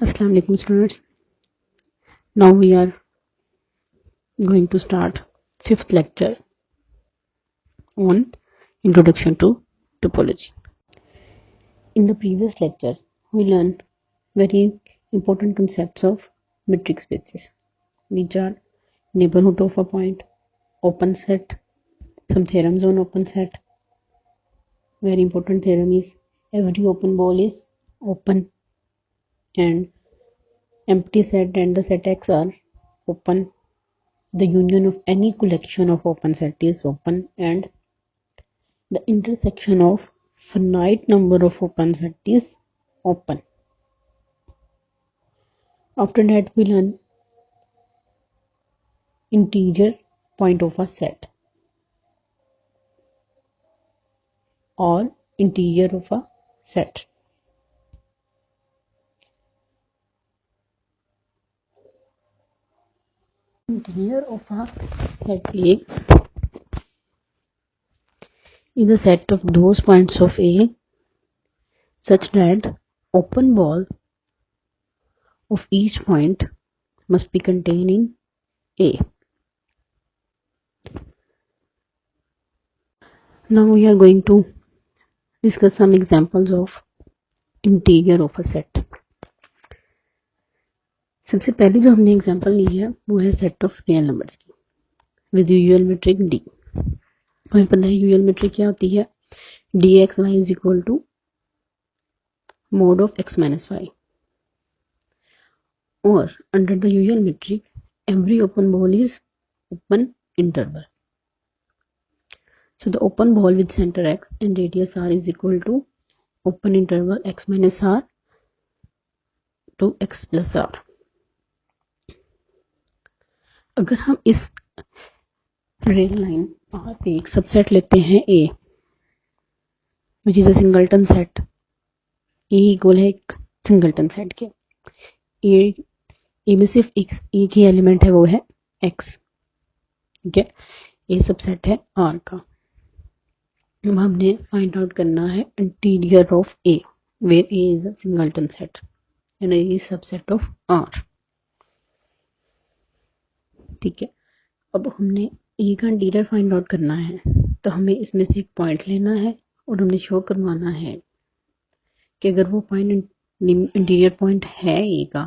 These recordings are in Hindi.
Assalamu alaikum students. Now we are going to start fifth lecture on Introduction to Topology. In the previous lecture, we learned very important concepts of metric spaces, which are neighborhood of a point, open set, some theorems on open set. Very important theorem is every open ball is open, and empty set and the set X are open. The union of any collection of open set is open, and the intersection of finite number of open set is open. After that, we learn interior point of a set or interior of a set. Interior of a set A is a set of those points of A such that open ball of each point must be contained in A. Now we are going to discuss some examples of interior of a set. सबसे पहले जो हमने एग्जांपल ली है वो है सेट ऑफ रियल नंबर्स की विद यूजुअल मेट्रिक डी. हमें पता है यूजुअल मेट्रिक क्या होती है, d x Y is equal to mod of x minus y, और under the usual metric every open ball is open interval. So the open ball with center x and radius r is equal to open interval x minus r to x plus r. अगर हम इस रेल लाइन r पे एक सबसेट लेते हैं A, which is a singleton set, A equal है एक सिंगलटन सेट के. A में सिर्फ एक ही एलिमेंट है, वो है x. ठीक है, A सबसेट है R का. अब हमने फाइंड आउट करना है interior of A, where A is a singleton set and A is subset of R. ठीक है, अब हमने A का इंटीरियर फाइंड आउट करना है, तो हमें इसमें से एक पॉइंट लेना है और हमने शो करवाना है कि अगर वो पॉइंट इंटीरियर पॉइंट है A का,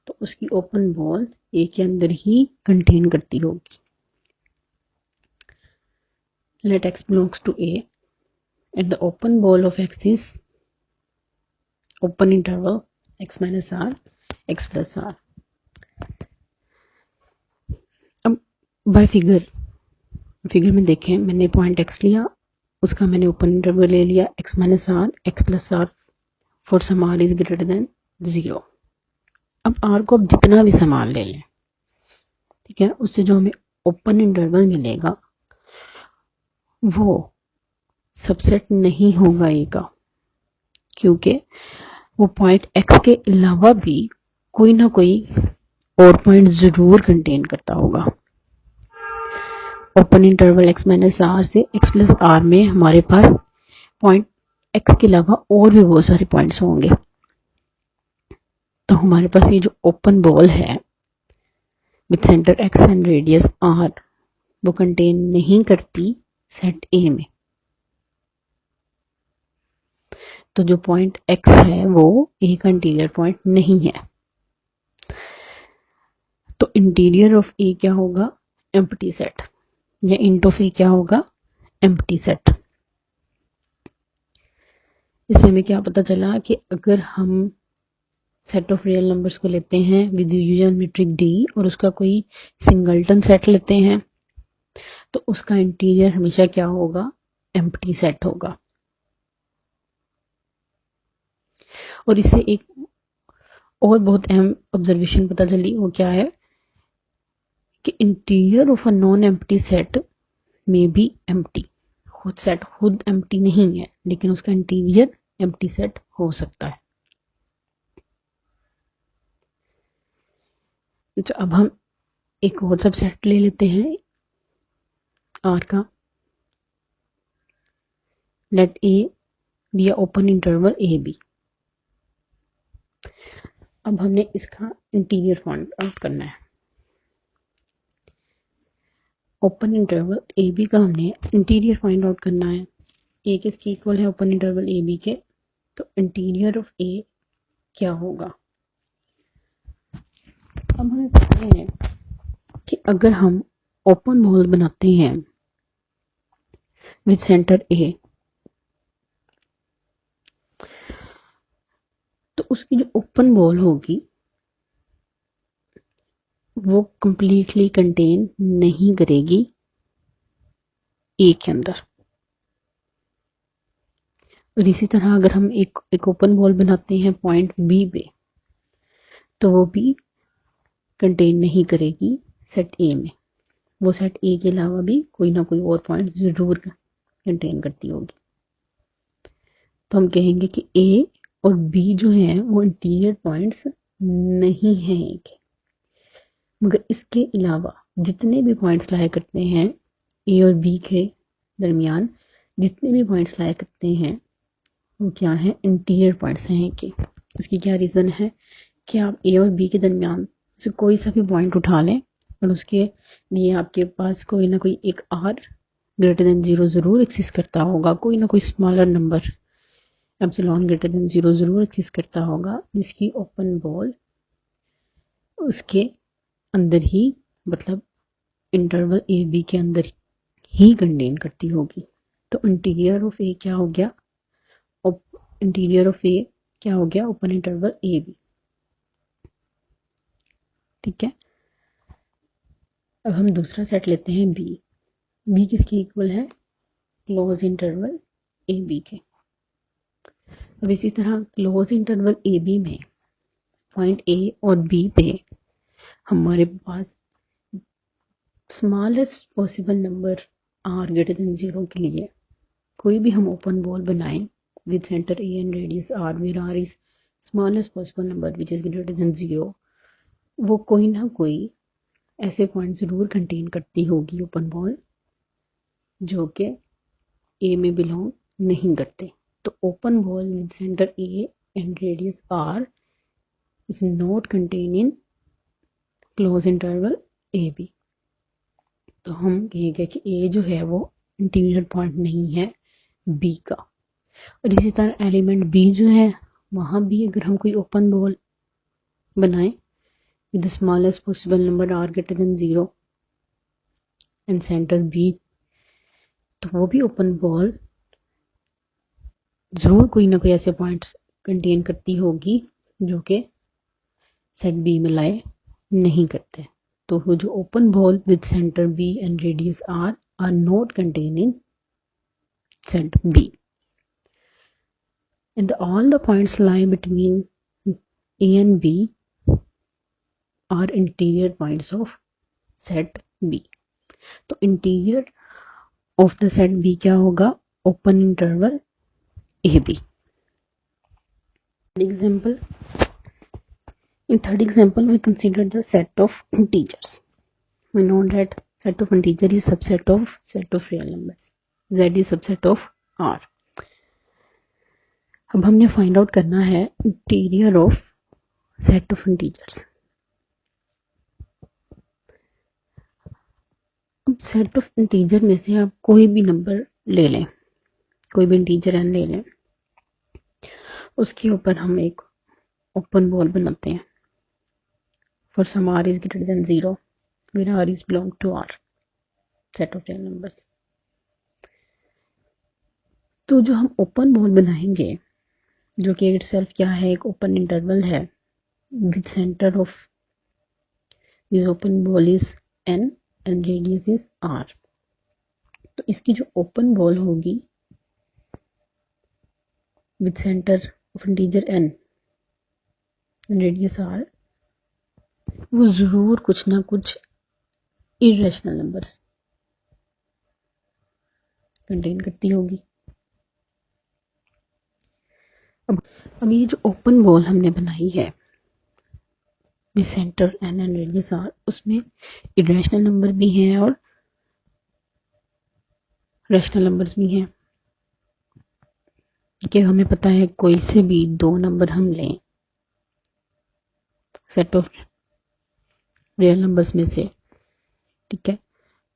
तो उसकी ओपन बॉल A के अंदर ही कंटेन करती होगी. Let x belongs to A and the open ball of x is open interval x minus r x plus r. अब बाय फिगर में देखें, मैंने पॉइंट x लिया, उसका मैंने ओपन इंटरवल ले लिया x minus r x plus r for some r is greater than 0. अब r को अब जितना भी समान ले लें, ठीक है, उससे जो हमें ओपन इंटरवल मिलेगा वो सबसेट नहीं होगा A का, क्योंकि वो पॉइंट x के अलावा भी कोई ना कोई और पॉइंट जरूर कंटेन करता होगा. Open interval x minus r से x प्लस r में हमारे पास पॉइंट x के अलावा और भी बहुत सारे पॉइंट्स होंगे. तो हमारे पास ये जो ओपन बॉल है with centre x and radius r, वो कंटेन नहीं करती सेट A में. तो जो पॉइंट x है वो A का इंटीरियर पॉइंट नहीं है. तो इंटीरियर ऑफ A क्या होगा, एम्प्टी सेट, या इंट ऑफ A क्या होगा, एम्प्टी सेट. इससे हमें क्या पता चला कि अगर हम सेट ऑफ रियल नंबर्स को लेते हैं विद यूजुअल मेट्रिक D और उसका कोई सिंगलटन सेट लेते हैं, तो उसका इंटीरियर हमेशा क्या होगा, एम्प्टी सेट होगा. और इससे एक और बहुत अहम ऑब्जर्वेशन पता चली, वो क्या है कि interior of a non empty set में भी एम्प्टी, सेट खुद एम्प्टी नहीं है लेकिन उसका इंटीरियर एम्प्टी सेट हो सकता है. तो अब हम एक और सबसेट ले लेते हैं R का. Let A be a open interval AB. अब हमने इसका इंटीरियर फाइंड आउट करना है। ओपन इंटरवल ए बी का हमने इंटीरियर फाइंड आउट करना है। ए किसके इक्वल है? ओपन इंटरवल ए बी के। तो इंटीरियर ऑफ ए क्या होगा? अब हमें पता है कि अगर हम ओपन बॉल बनाते हैं विद सेंटर ए, तो उसकी जो ओपन बॉल होगी वो कंप्लीटली कंटेन नहीं करेगी ए के अंदर। और इसी तरह अगर हम एक ओपन बॉल बनाते हैं पॉइंट बी पे, तो वो भी कंटेन नहीं करेगी सेट ए में। वो सेट ए के अलावा भी कोई ना कोई और पॉइंट ज़रूर कंटेन करती होगी। तो हम कहेंगे कि ए और बी जो है वो इंटीरियर पॉइंट्स नहीं हैं ए के, मगर इसके अलावा जितने भी पॉइंट्स लाया करते हैं ए और बी के दरमियान, जितने भी पॉइंट्स लाया करते हैं वो क्या है? इंटीरियर पॉइंट्स हैं कि। उसकी क्या रीज़न है कि आप ए और बी के दरमियान से कोई सा भी पॉइंट उठा लें और उसके लिए आपके पास कोई ना कोई एक आर ग्रेटर देन 0 ज़रूर एक्सिस्ट करता होगा, कोई ना कोई smaller number epsilon greater than 0 ज़रूर एक्सिस्ट करता होगा, जिसकी ओपन बॉल उसके अंदर ही, मतलब इंटरवल ए बी के अंदर ही कंटेन करती होगी। तो इंटीरियर ऑफ ए क्या हो गया? इंटीरियर ऑफ ए क्या हो गया? Open interval A B. ठीक है। अब हम दूसरा सेट लेते हैं बी। बी किसके इक्वल है? क्लोज इंटरवल ए बी के। अब इसी तरह क्लोज इंटरवल ए बी में पॉइंट ए और बी पे हमारे पास smallest possible number r greater than 0 के लिए कोई भी हम ओपन बॉल बनाएं with centre A and radius r, where r is smallest possible number which is greater than 0, वो कोई ना कोई ऐसे पॉइंट ज़रूर कंटेन करती होगी ओपन बॉल जो कि ए में बिलोंग नहीं करते। तो open ball with centre A and radius are is not contain in close interval A B. तो हम कहेंगे कि ए जो है वो इंटीरियर पॉइंट नहीं है बी का। और इसी तरह एलिमेंट बी जो है, वहाँ भी अगर हम कोई ओपन बॉल बनाएं with the smallest possible number r greater than 0 and center b, तो वो भी ओपन बॉल ज़रूर कोई ना कोई ऐसे पॉइंट्स कंटेन करती होगी जो कि सेट बी में लाए नहीं करते। तो वो जो open ball with centre B and radius R not contain in set B, and all the points lie between a and b are interior points of set B. तो interior of the set B क्या होगा? Open interval A B. Example, in third example we consider the set of integers. We know that set of integer is subset of set of real numbers. Z is subset of R. अब हमने फाइंड आउट करना है interior of set of integers. अब सेट ऑफ इंटीजर में से आप कोई भी नंबर ले लें, कोई भी इंटीजर एन ले लें, उसके ऊपर हम एक ओपन बॉल बनाते हैं for some r is greater than 0 where r is belong to R set of real numbers। तो जो हम ओपन बॉल बनाएंगे जो कि इटसेल्फ क्या है? एक ओपन इंटरवल है with centre of this open ball is n and radius is r। तो इसकी जो ओपन बॉल होगी with centre of integer n and radius r, वो ज़रूर कुछ ना कुछ इरेशनल नंबर्स कंटेन करती होगी। अब ये जो ओपन बॉल हमने बनाई है with centre n and radius r, उसमें इरेशनल नंबर भी हैं और रैशनल नंबर्स भी हैं। कि हमें पता है कोई से भी दो नंबर हम लें सेट ऑफ रियल नंबर्स में से, ठीक है।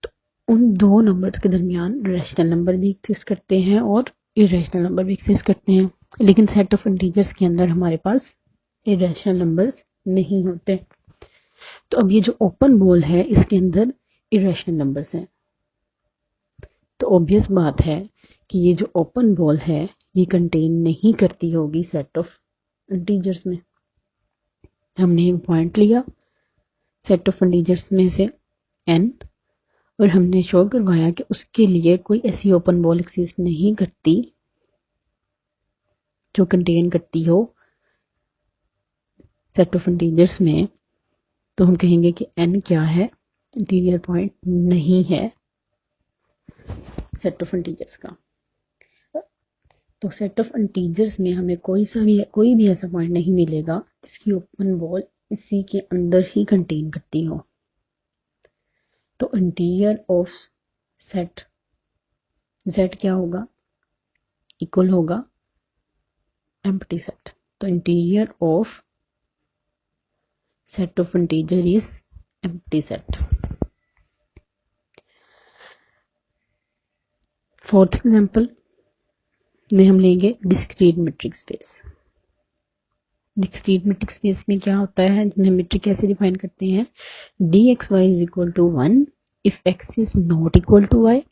तो उन दो नंबर्स के दरमियान रैशनल नंबर भी एग्जिस्ट करते हैं और इरेशनल नंबर भी एग्जिस्ट करते हैं, लेकिन सेट ऑफ इंटीजर्स के अंदर हमारे पास इरेशनल नंबर्स नहीं होते। तो अब ये जो ओपन बॉल है इसके अंदर इरेशनल नंबर्स हैं, तो ऑब्वियस बात है कि ये जो ओपन बॉल है ये कंटेन नहीं करती होगी सेट ऑफ इंटीजर्स में। हमने एक पॉइंट लिया सेट ऑफ इंटीजर्स में से n और हमने शो करवाया कि उसके लिए कोई ऐसी ओपन बॉल एग्जिस्ट नहीं करती जो कंटेन करती हो सेट ऑफ इंटीजर्स में। तो हम कहेंगे कि n क्या है, इंटीरियर पॉइंट नहीं है सेट ऑफ इंटीजर्स का। तो सेट ऑफ इंटीजर्स में हमें कोई भी ऐसा पॉइंट नहीं मिलेगा जिसकी ओपन बॉल इसी के अंदर ही कंटेन करती हो। तो इंटीरियर ऑफ सेट z क्या होगा, इक्वल होगा एम्प्टी सेट। तो interior of set of integer is empty set. Fourth example में हम लेंगे discrete metric space. Discrete metric space में क्या होता है, मीट्रिक कैसे डिफाइन करते हैं, D x Y is equal to 1 if X is not equal to Y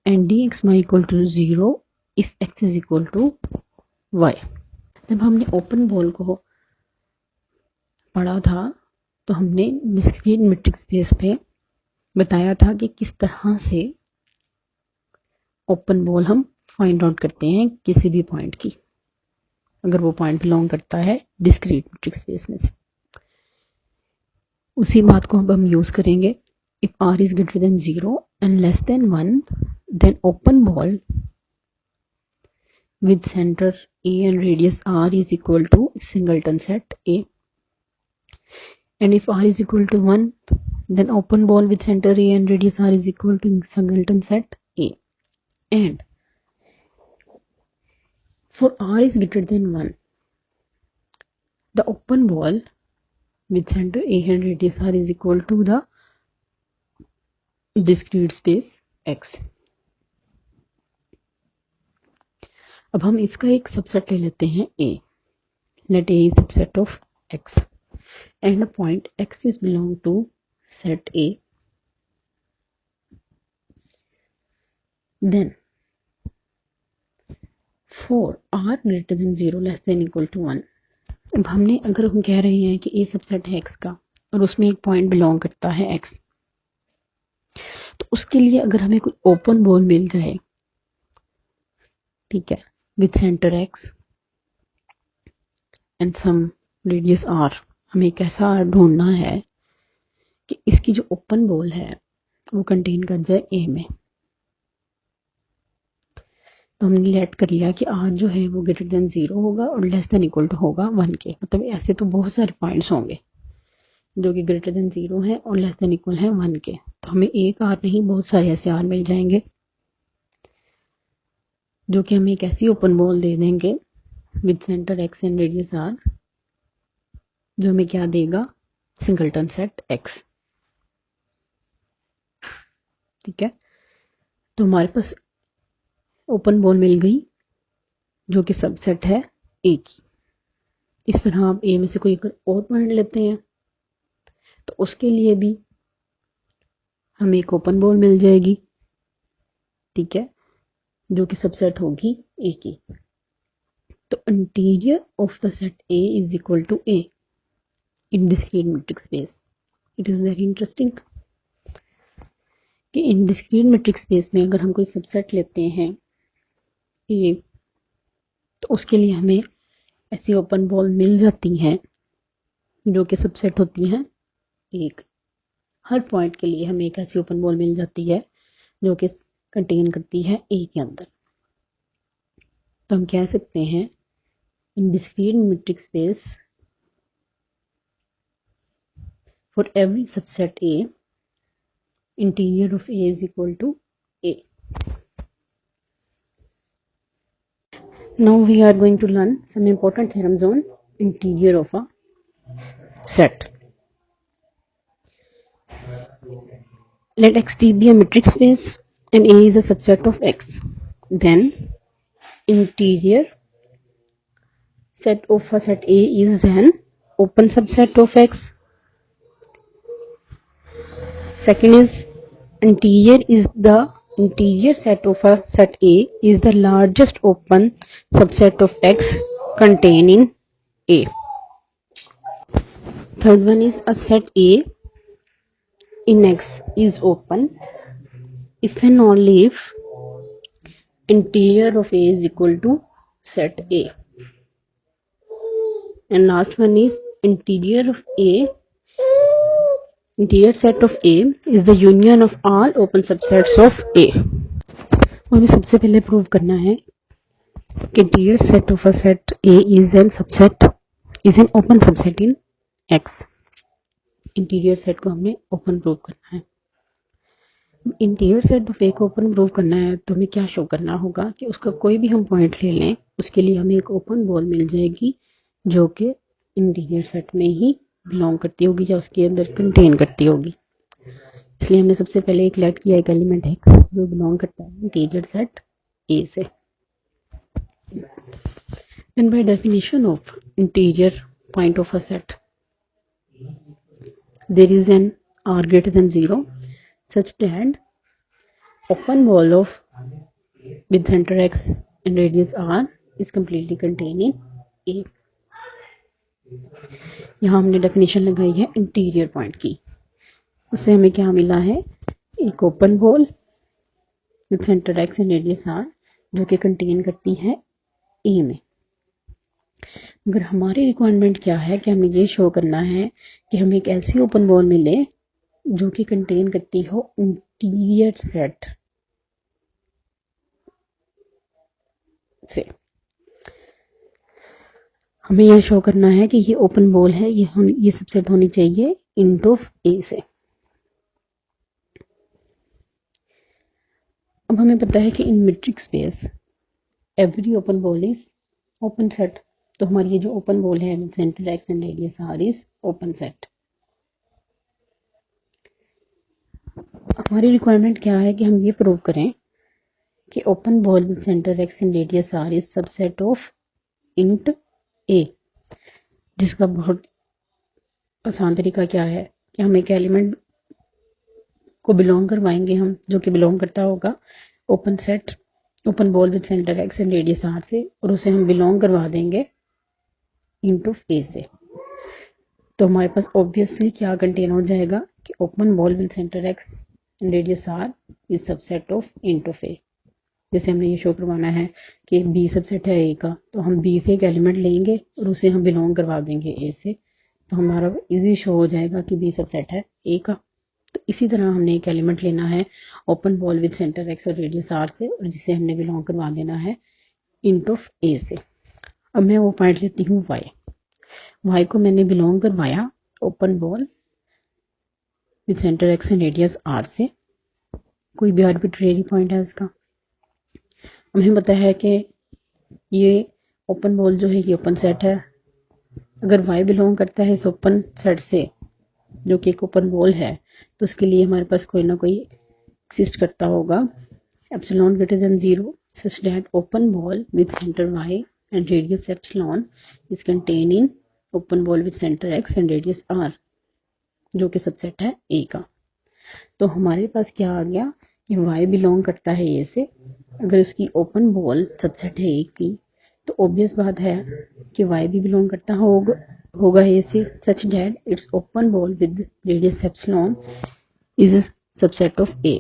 and D x Y equal to 0 if X is equal to Y. जब हमने ओपन बॉल को पढ़ा था तो हमने डिस्क्रीट मीट्रिक स्पेस पे बताया था कि किस तरह से ओपन बॉल हम फाइंड आउट करते हैं किसी भी पॉइंट की, अगर वो पॉइंट बिलोंग करता है डिस्क्रीट मीट्रिक स्पेस में से। उसी बात को अब हम यूज करेंगे। If r is greater than 0 and less than 1 then open ball with center A and radius r is equal to singleton set A. And if r is equal to 1, then open ball with center A and radius r is equal to singleton set A. And for r is greater than 1, the open ball with center A and radius r is equal to the discrete space X. अब हम इसका एक सबसेट ले लेते हैं A. Let A is subset of X and a point X is belong to set A. Then for r greater than 0 less than equal to 1, अब हमने अगर हम कह रहे हैं कि A सबसेट है X का और उसमें एक पॉइंट बिलोंग करता है X, तो उसके लिए अगर हमें कोई ओपन बॉल मिल जाए, ठीक है, with centre X and some radius R, हमें एक ऐसा R ढूंढना है कि इसकी जो ओपन बॉल है वो कंटेन कर जाए A में। तो हमने लेट कर लिया कि R जो है वो ग्रेटर देन 0 होगा और लेस देन इक्वल टू होगा 1 के। मतलब ऐसे तो बहुत सारे पॉइंट्स होंगे जो कि ग्रेटर देन 0 है और लेस देन इक्वल है 1 के। तो हमें एक R नहीं बहुत सारे ऐसे R मिल जाएंगे जो कि हमें एक ऐसी ओपन बॉल दे देंगे with centre X and radius R जो हमें क्या देगा, सिंगलटन सेट X। ठीक है, तो हमारे पास ओपन बॉल मिल गई जो कि सबसेट है A की। इस तरह आप A में से कोई और पॉइंट लेते हैं तो उसके लिए भी हमें एक ओपन बॉल मिल जाएगी, ठीक है, जो कि सबसेट होगी A की। तो interior of the set A is equal to A in discrete metric space. It is very interesting कि इन डिस्क्रीट मैट्रिक स्पेस में अगर हम कोई सबसेट लेते हैं A, तो उसके लिए हमें ऐसी ओपन बॉल मिल जाती हैं जो कि सबसेट होती हैं एक। हर पॉइंट के लिए हमें एक ऐसी ओपन बॉल मिल जाती है जो कि कंटेन करती है A के अंदर। तो हम कह सकते हैं in discrete metric space for every subset A, interior of A is equal to A। Now we are going to learn some important theorems on interior of a set. Let X be a metric space and A is a subset of X. Then interior set of a set A is an open subset of X. Second is interior set of a set A is the largest open subset of X containing A. Third one is a set A in X is open if and only if interior of A is equal to set A. And last one is interior set of A is the union of all open subsets of A. और हमें सबसे पहले प्रूव करना है कि interior set of a set A is an open subset in X. Interior set को हमने ओपन प्रूव करना है. इंटीरियर सेट ऑफ ए को ओपन प्रूव करना है तो हमें क्या शो करना होगा कि उसका कोई भी हम पॉइंट ले लें, उसके लिए हमें एक ओपन बॉल मिल जाएगी जो कि इंटीरियर सेट में ही बिलोंग करती होगी या उसके अंदर कंटेन करती होगी. इसलिए हमने सबसे पहले एक लेट किया एक एलिमेंट है जो बिलोंग करता है इंटीरियर सेट ए से. Then by definition of interior point of a set there is an r greater than 0 such that open ball of with center x and radius r is completely contained in A. यहाँ हमने डेफिनेशन लगाई है इंटीरियर पॉइंट की. उससे हमें क्या मिला है, एक open ball with centre x and radius r जो कि कंटेन करती है A में. अगर हमारी रिक्वायरमेंट क्या है कि हमें ये शो करना है कि हमें एक ऐसी ओपन बॉल मिले जो कि कंटेन करती हो इंटीरियर सेट से. हमें यह शो करना है कि ये ओपन बॉल है, ये सबसेट होनी चाहिए इंट ऑफ ए से. अब हमें पता है कि in metric space every open ball is open set. तो हमारी ये जो ओपन बॉल है with centre x and radius are is open set. हमारी रिक्वायरमेंट क्या है कि हम ये प्रूव करें कि open ball with centre x and radius are is subset of int A. जिसका बहुत आसान तरीका क्या है कि हम एक एलिमेंट को बिलोंग करवाएंगे हम जो कि बिलोंग करता होगा open ball with centre x and radius R से, और उसे हम बिलोंग करवा देंगे इंट ऑफ ए से. तो हमारे पास ऑब्वियसली क्या कंटेन हो जाएगा कि open ball with centre x and radius are is subset of int of A. जैसे हमने ये शो करवाना है कि बी सबसेट है ए का, तो हम बी से एक एलिमेंट लेंगे और उसे हम बिलोंग करवा देंगे ए से, तो हमारा इजी शो हो जाएगा कि बी सबसेट है ए का. तो इसी तरह हमने एक एलिमेंट लेना है open ball with centre x और रेडियस आर से, और जिसे हमने बिलोंग करवा देना है इंट ऑफ ए से. अब मैं वो पॉइंट लेती हूँ वाई को मैंने बिलोंग करवाया open ball with centre x and radius R से. कोई भी आर्बिट्रेरी पॉइंट है उसका. हमें पता है कि ये ओपन बॉल जो है ये ओपन सेट है. अगर वाई बिलोंग करता है इस ओपन सेट से जो कि एक ओपन बॉल है, तो उसके लिए हमारे पास कोई ना कोई एक्सिस्ट करता होगा epsilon greater than 0 such that open ball with centre Y and radius epsilon is contained in open ball with center x and radius r जो कि सबसेट है a का. तो हमारे पास क्या आ गया कि y बिलोंग करता है a से. अगर उसकी ओपन बॉल सबसेट है a की, तो ऑब्वियस बात है कि y भी बिलोंग करता होगा a से such that it's open ball with radius epsilon is subset of a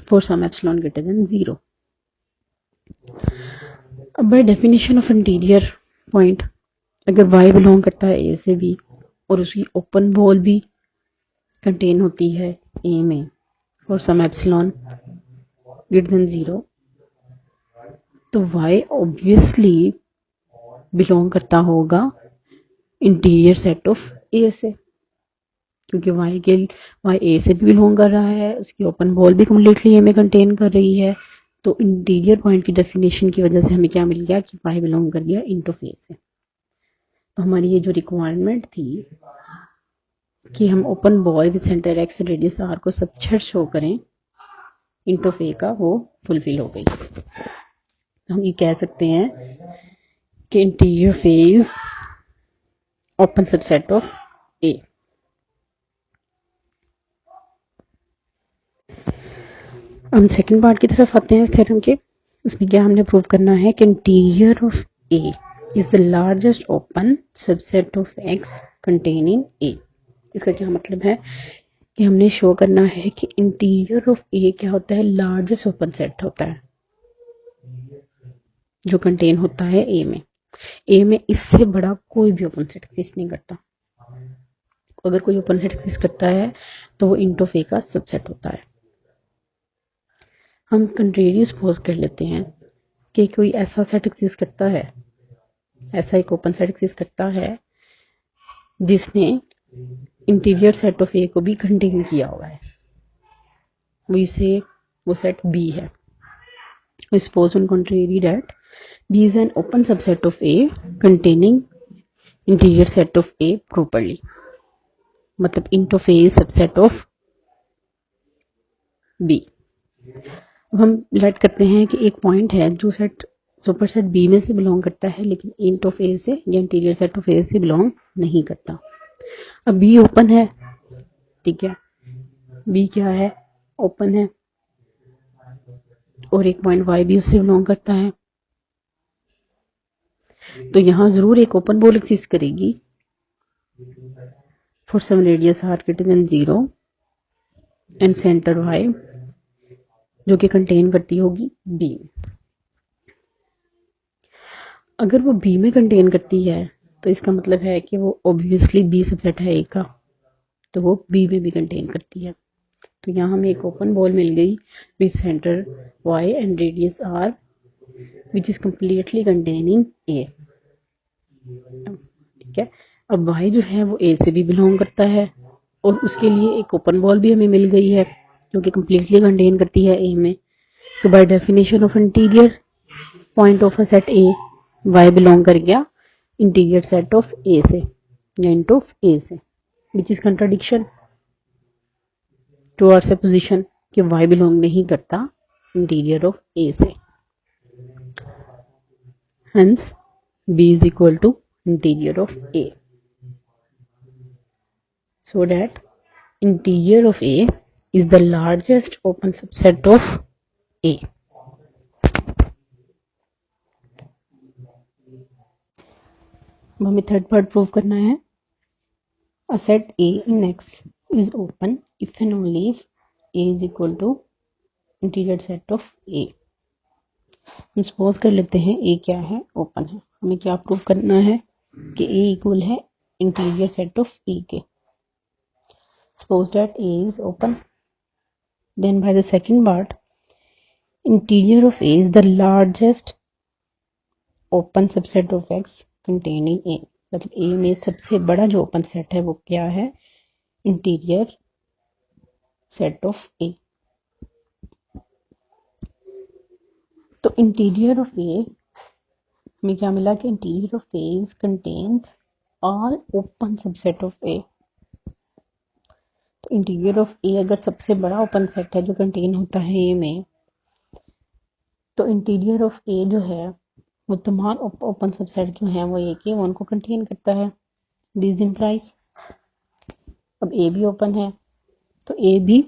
for some epsilon greater than 0. अब bye definition of interior point अगर y बिलोंग करता है a से भी और उसकी ओपन बॉल भी कंटेन होती है a में और सम एप्सिलॉन ग्रेटर देन 0, तो y ऑब्वियसली बिलोंग करता होगा इंटीरियर सेट ऑफ a से, क्योंकि y a से भी बिलोंग कर रहा है, उसकी ओपन बॉल भी कम्प्लीटली a में कंटेन कर रही है. तो इंटीरियर पॉइंट की डेफिनेशन की वजह से हमें क्या मिल गया कि y बिलोंग कर गया इंट ऑफ ए से. तो हमारी ये जो रिक्वायरमेंट थी कि हम open ball with centre X radius R को सबसेट शो करें इंट ऑफ ए का, वो फुलफिल हो गई। तो हम ये कह सकते हैं कि interior phase open subset of A. हम सेकंड पार्ट की तरफ आते हैं इस थ्योरम के। उसमें क्या हमने प्रूव करना है कि interior of A is the largest open subset of x containing A. इसका क्या मतलब है कि हमने शो करना है कि इंटीरियर ऑफ ए क्या होता है, लार्जेस्ट ओपन सेट होता है जो कंटेन होता है ए में। ए में इससे बड़ा कोई भी ओपन सेट एग्जिस्ट नहीं करता। अगर कोई ओपन सेट एग्जिस्ट करता है तो वो इंट ऑफ ए का सबसेट होता है। हम कंट्रेरी सपोज कर लेते हैं कि कोई ऐसा सेट एग्जिस्ट करता है, ऐसा एक ओपन सेट एग्जिस्ट करता है जिसने इंटीरियर सेट ऑफ ए को भी कंटेन किया हुआ है, वो सेट बी है। We suppose on contrary that B is an open subset of A containing interior set of A properly. मतलब int of A is subset of B. अब हम लेट करते हैं कि एक पॉइंट है जो सुपर सेट B में से बिलोंग करता है लेकिन int of A से या इंटीरियर सेट ऑफ A से बिलोंग नहीं करता। अब B ओपन है, ठीक है, B क्या है, ओपन है, और एक पॉइंट y भी उससे बिलोंग करता है। तो यहां जरूर एक ओपन बॉल एग्जिस्ट करेगी for some radius r greater than 0 and centre y जो कि कंटेन करती होगी b। अगर वो b में कंटेन करती है तो इसका मतलब है कि वो ऑब्वियसली b सबसेट है a का, तो वो b में भी कंटेन करती है। तो यहाँ हमें एक ओपन बॉल मिल गई with centre y and radius r which is completely containing a, ठीक है। अब y जो है वो a से भी बिलोंग करता है और उसके लिए एक ओपन बॉल भी हमें मिल गई है जो कि कंप्लीटली कंटेन करती है a में। तो bye definition of interior point of a set a, y belong कर गया इंटीरियर सेट ऑफ a से या इंट ऑफ a से, which is contradiction to our supposition कि y बिलोंग नहीं करता इंटीरियर ऑफ a से। Hence b is equal to interior of a, so that interior of a is the largest open subset of a. अब हमें थर्ड पार्ट प्रूव करना है। A set A in X is open if and only if A is equal to interior set of A. हम सपोज कर लेते हैं A क्या है, ओपन है। हमें क्या प्रूव करना है कि A इक्वल है इंटीरियर सेट ऑफ E के। Suppose that A is open, then by the second part, interior of A is the largest open subset of X containing A. मतलब A में सबसे बड़ा जो ओपन सेट है वो क्या है, इंटीरियर सेट ऑफ A। तो इंटीरियर ऑफ A में क्या मिला कि interior of A contains all open subset of A। तो इंटीरियर ऑफ ए अगर सबसे बड़ा ओपन सेट है जो कंटेन होता है ए में, तो इंटीरियर ऑफ ए जो है वो तमाम ओपन सबसेट जो हैं वो ए के, वो उनको कंटेन करता है। दिस इम्प्लाइज अब ए भी ओपन है तो ए भी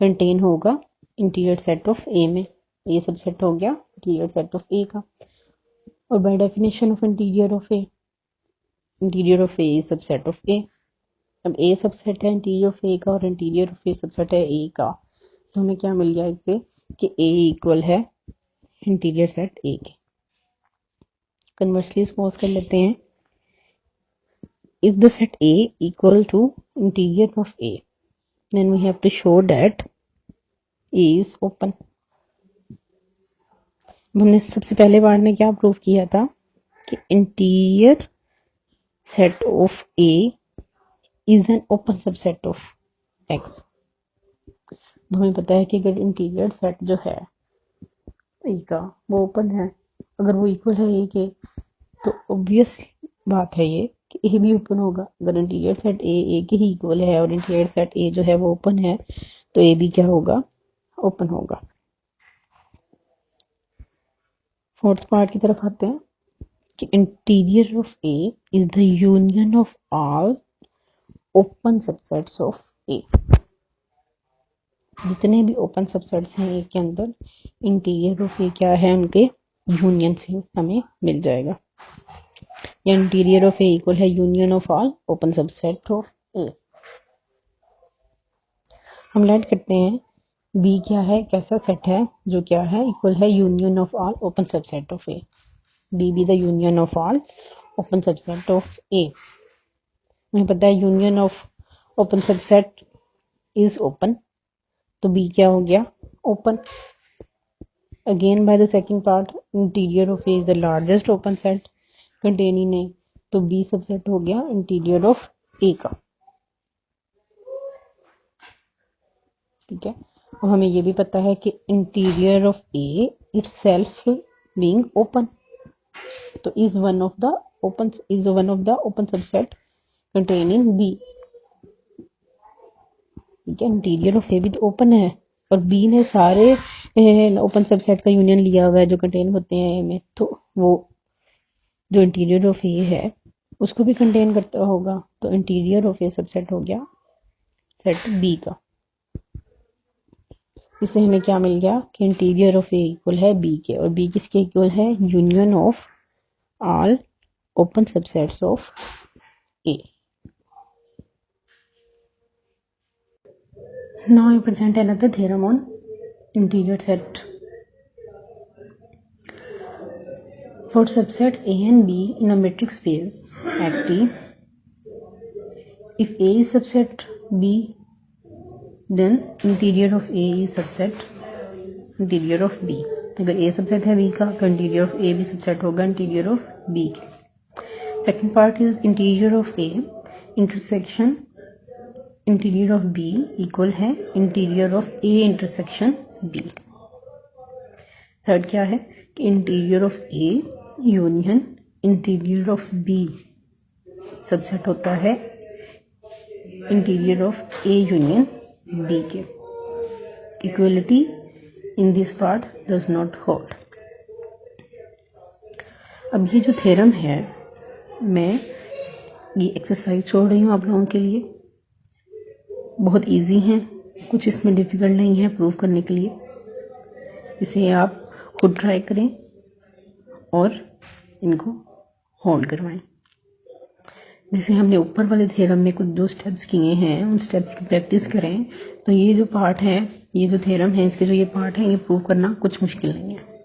कंटेन होगा इंटीरियर सेट ऑफ ए में। ए सबसेट हो गया इंटीरियर सेट ऑफ ए का। और by definition of interior of A, interior of A subset of A. अब ए सबसेट है इंटीरियर ऑफ ए का और इंटीरियर ऑफ ए सबसेट है ए का, तो हमें क्या मिल गया इससे कि ए इक्वल है इंटीरियर सेट ए के। कन्वर्सली सपोज कर लेते हैं, if the set A equal to interior of A then we have to show that A is open. हमने सबसे पहले बार में क्या प्रूव किया था कि interior set of A is an open subset of x. हमें पता है कि अगर इंटीरियर सेट जो है ए का वो ओपन है, अगर वो इक्वल है ए के, तो ऑब्वियस बात है ये कि ए भी ओपन होगा। अगर इंटीरियर सेट ए के ही इक्वल है और इंटीरियर सेट ए जो है वो ओपन है तो ए भी क्या होगा, ओपन होगा। फोर्थ पार्ट की तरफ आते हैं कि interior of A is the union of all open subsets of A. जितने भी ओपन सबसेट्स हैं ए के अंदर, इंटीरियर ऑफ ए क्या है, उनके यूनियन से हमें मिल जाएगा। या इंटीरियर ऑफ ए इक्वल है union of all open subset of A. हम लेट करते हैं बी क्या है, कैसा सेट है जो क्या है, इक्वल है union of all open subset of A. B B the union of all open subset of A. हमें पता है union of open subset is open, तो बी क्या हो गया, open. Again by the second part, interior of A is the largest open set containing A, तो बी सबसेट हो गया इंटीरियर ऑफ ए का। ठीक है, और हमें ये भी पता है कि interior of A itself being open, तो is one of the open subset containing B. ठीक है, इंटीरियर ऑफ ए भी तो ओपन है और बी ने सारे ओपन सबसेट का यूनियन लिया हुआ है जो कंटेन होते हैं ए में, तो वो जो इंटीरियर ऑफ ए है उसको भी कंटेन करता होगा। तो इंटीरियर ऑफ ए सबसेट हो गया सेट बी का। इससे हमें क्या मिल गया कि इंटीरियर ऑफ ए इक्वल है बी के, और बी किसके इक्वल है, union of all open subsets of A. Now I present another theorem on interior set. For subsets A and B in a matrix space XD, if A is subset B, then interior of A is subset interior of B. अगर A सबसेट है B का तो इंटीरियर ऑफ A भी सबसेट होगा इंटीरियर ऑफ B के। Second part is interior of A intersection interior of B equal है interior of A intersection B. Third क्या है कि interior of A union interior of B subset होता है interior of A union B के। Equality in this part does not hold. अब ये जो थ्योरम है, मैं ये एक्सरसाइज छोड़ रही हूँ आप लोगों के लिए। बहुत इजी हैं, कुछ इसमें डिफ़िकल्ट नहीं है प्रूव करने के लिए। इसे आप खुद ट्राई करें और इनको होल्ड करवाएं। जैसे हमने ऊपर वाले थ्योरम में कुछ जो स्टेप्स किए हैं उन स्टेप्स की प्रैक्टिस करें, तो ये जो पार्ट है, ये जो थ्योरम है, इसके जो ये पार्ट है, ये प्रूव करना कुछ मुश्किल नहीं है।